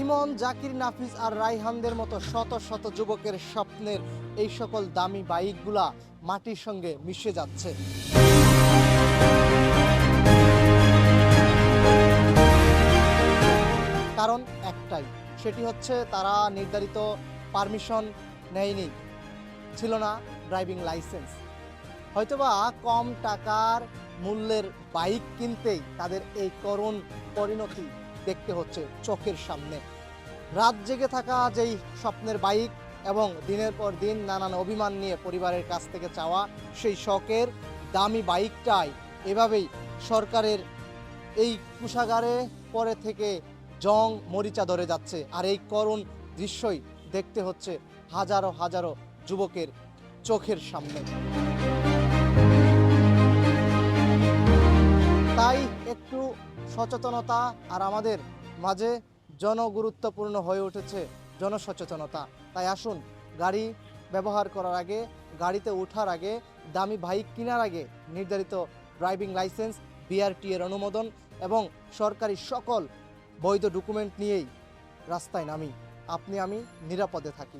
ইমন, জাকির, নাফিস আর রাইহানদের মতো শত শত যুবকের স্বপ্নের এই সকল দামি বাইকগুলা মাটির সঙ্গে মিশে যাচ্ছে। কারণ একটাই, সেটি হচ্ছে তারা নির্ধারিত পারমিশন নেয়নি, ছিল না ড্রাইভিং লাইসেন্স। হয়তোবা কম টাকার মূল্যের বাইক কিনতেই তাদের এই করুণ পরিণতি দেখতে হচ্ছে চোখের সামনে। রাত জেগে থাকা যেই স্বপ্নের বাইক এবং দিনের পর দিন নানান অভিমান নিয়ে পরিবারের কাছ থেকে চাওয়া সেই শখের দামি বাইকটাই এভাবেই সরকারের এই কুশাগারে পরে থেকে জং মরিচা ধরে যাচ্ছে। আর এই করুণ দৃশ্যই দেখতে হচ্ছে হাজারো হাজারো যুবকের চোখের সামনে। তাই একটু সচেতনতা আর আমাদের মাঝে জনগুরুত্বপূর্ণ হয়ে উঠেছে জনসচেতনতা। তাই আসুন, গাড়ি ব্যবহার করার আগে, গাড়িতে ওঠার আগে, দামি বাইক কেনার আগে নির্ধারিত ড্রাইভিং লাইসেন্স, বিআরটি এর অনুমোদন এবং সরকারি সকল বৈধ ডকুমেন্ট নিয়েই রাস্তায় নামি, আপনি আমি নিরাপদে থাকি।